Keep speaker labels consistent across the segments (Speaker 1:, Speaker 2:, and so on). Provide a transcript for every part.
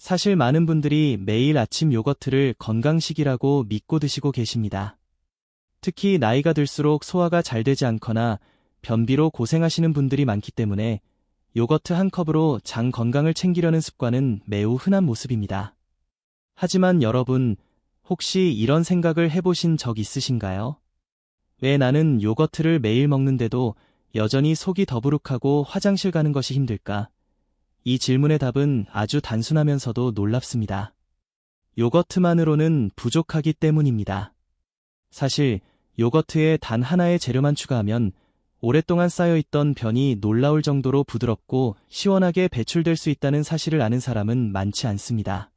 Speaker 1: 사실 많은 분들이 매일 아침 요거트를 건강식이라고 믿고 드시고 계십니다. 특히 나이가 들수록 소화가 잘 되지 않거나 변비로 고생하시는 분들이 많기 때문에 요거트 한 컵으로 장 건강을 챙기려는 습관은 매우 흔한 모습입니다. 하지만 여러분, 혹시 이런 생각을 해보신 적 있으신가요? 왜 나는 요거트를 매일 먹는데도 여전히 속이 더부룩하고 화장실 가는 것이 힘들까? 이 질문의 답은 아주 단순하면서도 놀랍습니다. 요거트만으로는 부족하기 때문입니다. 사실 요거트에 단 하나의 재료만 추가하면 오랫동안 쌓여있던 변이 놀라울 정도로 부드럽고 시원하게 배출될 수 있다는 사실을 아는 사람은 많지 않습니다.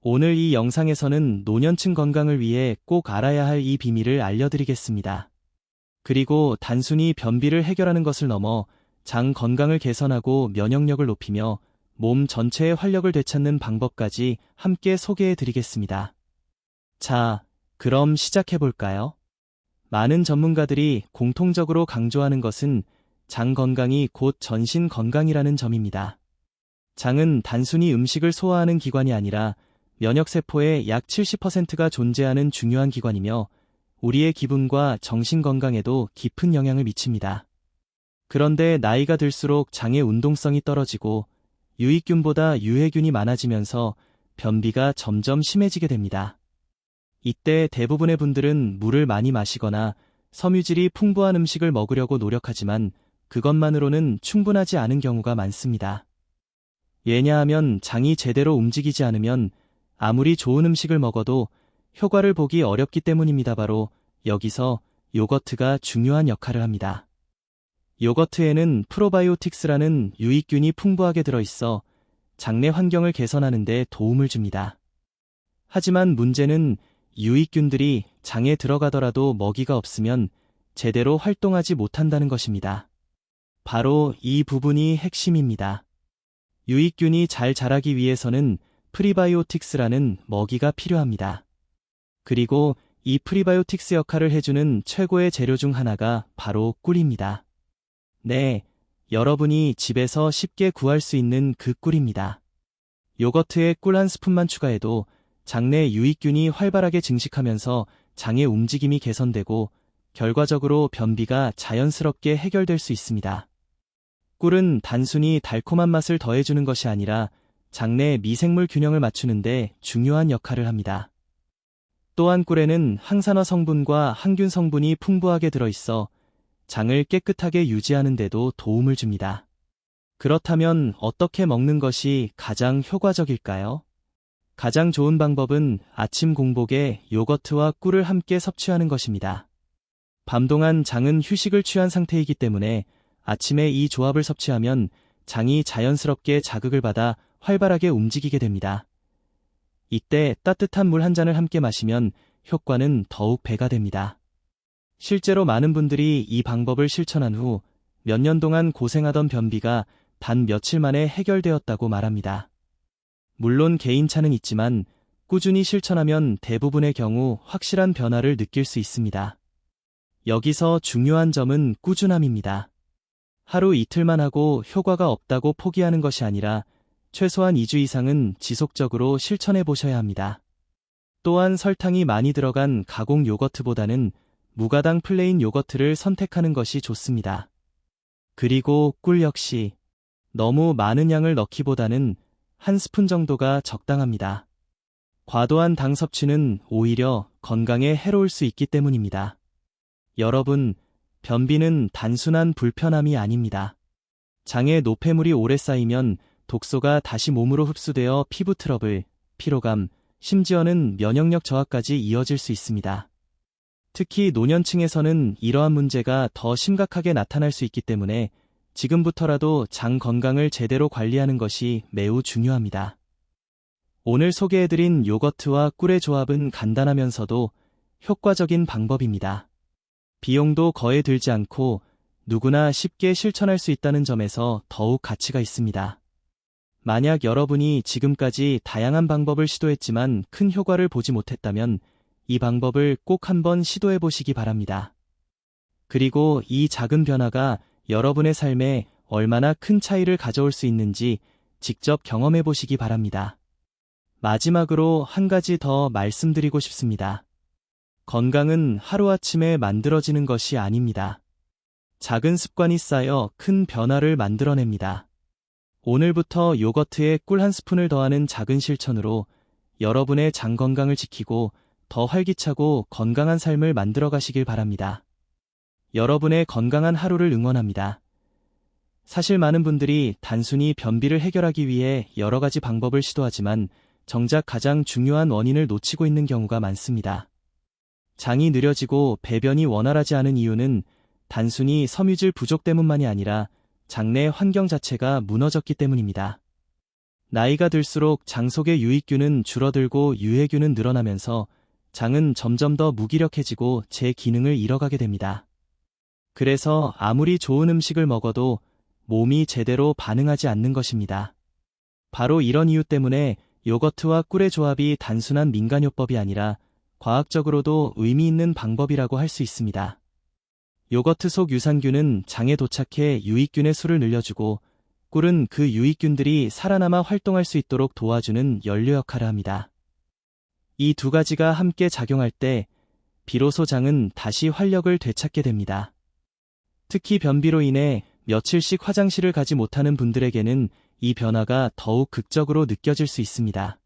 Speaker 1: 오늘 이 영상에서는 노년층 건강을 위해 꼭 알아야 할 이 비밀을 알려드리겠습니다. 그리고 단순히 변비를 해결하는 것을 넘어 장 건강을 개선하고 면역력을 높이며 몸 전체의 활력을 되찾는 방법까지 함께 소개해드리겠습니다. 자, 그럼 시작해볼까요? 많은 전문가들이 공통적으로 강조하는 것은 장 건강이 곧 전신 건강이라는 점입니다. 장은 단순히 음식을 소화하는 기관이 아니라 면역세포의 약 70%가 존재하는 중요한 기관이며 우리의 기분과 정신 건강에도 깊은 영향을 미칩니다. 그런데 나이가 들수록 장의 운동성이 떨어지고 유익균보다 유해균이 많아지면서 변비가 점점 심해지게 됩니다. 이때 대부분의 분들은 물을 많이 마시거나 섬유질이 풍부한 음식을 먹으려고 노력하지만 그것만으로는 충분하지 않은 경우가 많습니다. 왜냐하면 장이 제대로 움직이지 않으면 아무리 좋은 음식을 먹어도 효과를 보기 어렵기 때문입니다. 바로 여기서 요거트가 중요한 역할을 합니다. 요거트에는 프로바이오틱스라는 유익균이 풍부하게 들어있어 장내 환경을 개선하는 데 도움을 줍니다. 하지만 문제는 유익균들이 장에 들어가더라도 먹이가 없으면 제대로 활동하지 못한다는 것입니다. 바로 이 부분이 핵심입니다. 유익균이 잘 자라기 위해서는 프리바이오틱스라는 먹이가 필요합니다. 그리고 이 프리바이오틱스 역할을 해주는 최고의 재료 중 하나가 바로 꿀입니다. 네, 여러분이 집에서 쉽게 구할 수 있는 그 꿀입니다. 요거트에 꿀 한 스푼만 추가해도 장내 유익균이 활발하게 증식하면서 장의 움직임이 개선되고 결과적으로 변비가 자연스럽게 해결될 수 있습니다. 꿀은 단순히 달콤한 맛을 더해주는 것이 아니라 장내 미생물 균형을 맞추는데 중요한 역할을 합니다. 또한 꿀에는 항산화 성분과 항균 성분이 풍부하게 들어있어 장을 깨끗하게 유지하는 데도 도움을 줍니다. 그렇다면 어떻게 먹는 것이 가장 효과적일까요? 가장 좋은 방법은 아침 공복에 요거트와 꿀을 함께 섭취하는 것입니다. 밤 동안 장은 휴식을 취한 상태이기 때문에 아침에 이 조합을 섭취하면 장이 자연스럽게 자극을 받아 활발하게 움직이게 됩니다. 이때 따뜻한 물 한 잔을 함께 마시면 효과는 더욱 배가 됩니다. 실제로 많은 분들이 이 방법을 실천한 후 몇 년 동안 고생하던 변비가 단 며칠 만에 해결되었다고 말합니다. 물론 개인차는 있지만 꾸준히 실천하면 대부분의 경우 확실한 변화를 느낄 수 있습니다. 여기서 중요한 점은 꾸준함입니다. 하루 이틀만 하고 효과가 없다고 포기하는 것이 아니라 최소한 2주 이상은 지속적으로 실천해 보셔야 합니다. 또한 설탕이 많이 들어간 가공 요거트보다는 무가당 플레인 요거트를 선택하는 것이 좋습니다. 그리고 꿀 역시 너무 많은 양을 넣기보다는 한 스푼 정도가 적당합니다. 과도한 당 섭취는 오히려 건강에 해로울 수 있기 때문입니다. 여러분, 변비는 단순한 불편함이 아닙니다. 장에 노폐물이 오래 쌓이면 독소가 다시 몸으로 흡수되어 피부 트러블, 피로감, 심지어는 면역력 저하까지 이어질 수 있습니다. 특히 노년층에서는 이러한 문제가 더 심각하게 나타날 수 있기 때문에 지금부터라도 장 건강을 제대로 관리하는 것이 매우 중요합니다. 오늘 소개해드린 요거트와 꿀의 조합은 간단하면서도 효과적인 방법입니다. 비용도 거의 들지 않고 누구나 쉽게 실천할 수 있다는 점에서 더욱 가치가 있습니다. 만약 여러분이 지금까지 다양한 방법을 시도했지만 큰 효과를 보지 못했다면 이 방법을 꼭 한번 시도해 보시기 바랍니다. 그리고 이 작은 변화가 여러분의 삶에 얼마나 큰 차이를 가져올 수 있는지 직접 경험해 보시기 바랍니다. 마지막으로 한 가지 더 말씀드리고 싶습니다. 건강은 하루아침에 만들어지는 것이 아닙니다. 작은 습관이 쌓여 큰 변화를 만들어냅니다. 오늘부터 요거트에 꿀 한 스푼을 더하는 작은 실천으로 여러분의 장 건강을 지키고 더 활기차고 건강한 삶을 만들어 가시길 바랍니다. 여러분의 건강한 하루를 응원합니다. 사실 많은 분들이 단순히 변비를 해결하기 위해 여러 가지 방법을 시도하지만 정작 가장 중요한 원인을 놓치고 있는 경우가 많습니다. 장이 느려지고 배변이 원활하지 않은 이유는 단순히 섬유질 부족 때문만이 아니라 장내 환경 자체가 무너졌기 때문입니다. 나이가 들수록 장 속의 유익균은 줄어들고 유해균은 늘어나면서 장은 점점 더 무기력해지고 제 기능을 잃어가게 됩니다. 그래서 아무리 좋은 음식을 먹어도 몸이 제대로 반응하지 않는 것입니다. 바로 이런 이유 때문에 요거트와 꿀의 조합이 단순한 민간요법이 아니라 과학적으로도 의미 있는 방법이라고 할 수 있습니다. 요거트 속 유산균은 장에 도착해 유익균의 수를 늘려주고 꿀은 그 유익균들이 살아남아 활동할 수 있도록 도와주는 연료 역할을 합니다. 이 두 가지가 함께 작용할 때 비로소 장은 다시 활력을 되찾게 됩니다. 특히 변비로 인해 며칠씩 화장실을 가지 못하는 분들에게는 이 변화가 더욱 극적으로 느껴질 수 있습니다.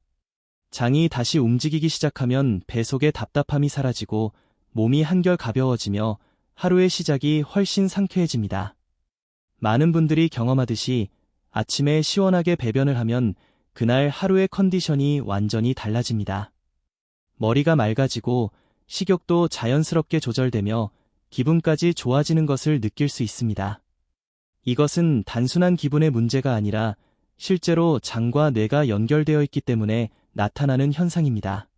Speaker 1: 장이 다시 움직이기 시작하면 배 속의 답답함이 사라지고 몸이 한결 가벼워지며 하루의 시작이 훨씬 상쾌해집니다. 많은 분들이 경험하듯이 아침에 시원하게 배변을 하면 그날 하루의 컨디션이 완전히 달라집니다. 머리가 맑아지고 식욕도 자연스럽게 조절되며 기분까지 좋아지는 것을 느낄 수 있습니다. 이것은 단순한 기분의 문제가 아니라 실제로 장과 뇌가 연결되어 있기 때문에 나타나는 현상입니다.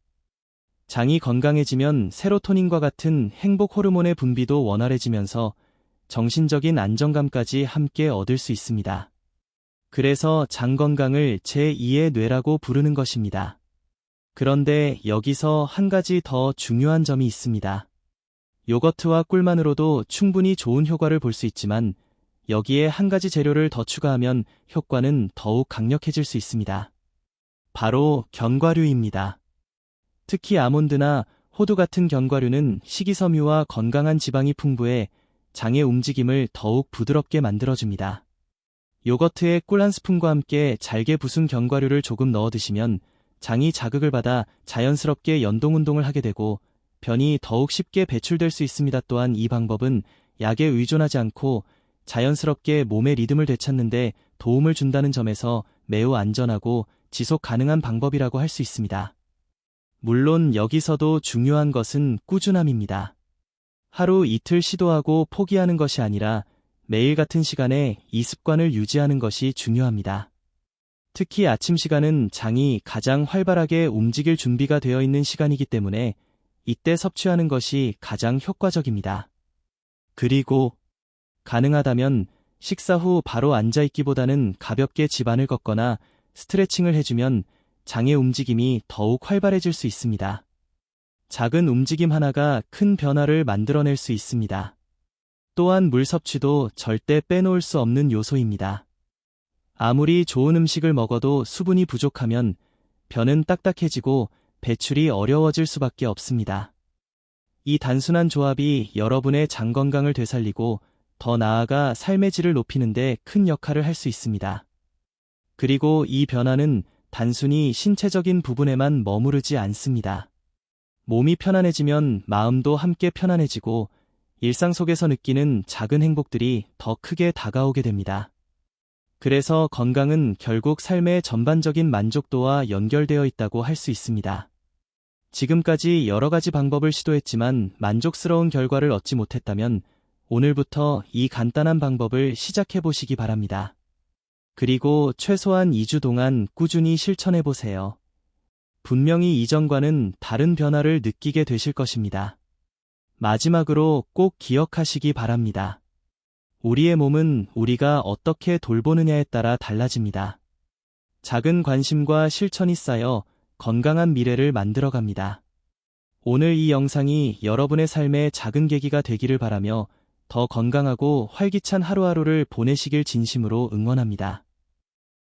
Speaker 1: 장이 건강해지면 세로토닌과 같은 행복 호르몬의 분비도 원활해지면서 정신적인 안정감까지 함께 얻을 수 있습니다. 그래서 장 건강을 제2의 뇌라고 부르는 것입니다. 그런데 여기서 한 가지 더 중요한 점이 있습니다. 요거트와 꿀만으로도 충분히 좋은 효과를 볼 수 있지만 여기에 한 가지 재료를 더 추가하면 효과는 더욱 강력해질 수 있습니다. 바로 견과류입니다. 특히 아몬드나 호두 같은 견과류는 식이섬유와 건강한 지방이 풍부해 장의 움직임을 더욱 부드럽게 만들어줍니다. 요거트에 꿀 한 스푼과 함께 잘게 부순 견과류를 조금 넣어 드시면 장이 자극을 받아 자연스럽게 연동운동을 하게 되고 변이 더욱 쉽게 배출될 수 있습니다. 또한 이 방법은 약에 의존하지 않고 자연스럽게 몸의 리듬을 되찾는 데 도움을 준다는 점에서 매우 안전하고 지속 가능한 방법이라고 할 수 있습니다. 물론 여기서도 중요한 것은 꾸준함입니다. 하루 이틀 시도하고 포기하는 것이 아니라 매일 같은 시간에 이 습관을 유지하는 것이 중요합니다. 특히 아침 시간은 장이 가장 활발하게 움직일 준비가 되어 있는 시간이기 때문에 이때 섭취하는 것이 가장 효과적입니다. 그리고 가능하다면 식사 후 바로 앉아있기보다는 가볍게 집안을 걷거나 스트레칭을 해주면 장의 움직임이 더욱 활발해질 수 있습니다. 작은 움직임 하나가 큰 변화를 만들어낼 수 있습니다. 또한 물 섭취도 절대 빼놓을 수 없는 요소입니다. 아무리 좋은 음식을 먹어도 수분이 부족하면 변은 딱딱해지고 배출이 어려워질 수밖에 없습니다. 이 단순한 조합이 여러분의 장 건강을 되살리고 더 나아가 삶의 질을 높이는 데 큰 역할을 할 수 있습니다. 그리고 이 변화는 단순히 신체적인 부분에만 머무르지 않습니다. 몸이 편안해지면 마음도 함께 편안해지고 일상 속에서 느끼는 작은 행복들이 더 크게 다가오게 됩니다. 그래서 건강은 결국 삶의 전반적인 만족도와 연결되어 있다고 할 수 있습니다. 지금까지 여러 가지 방법을 시도했지만 만족스러운 결과를 얻지 못했다면 오늘부터 이 간단한 방법을 시작해 보시기 바랍니다. 그리고 최소한 2주 동안 꾸준히 실천해 보세요. 분명히 이전과는 다른 변화를 느끼게 되실 것입니다. 마지막으로 꼭 기억하시기 바랍니다. 우리의 몸은 우리가 어떻게 돌보느냐에 따라 달라집니다. 작은 관심과 실천이 쌓여 건강한 미래를 만들어갑니다. 오늘 이 영상이 여러분의 삶의 작은 계기가 되기를 바라며 더 건강하고 활기찬 하루하루를 보내시길 진심으로 응원합니다.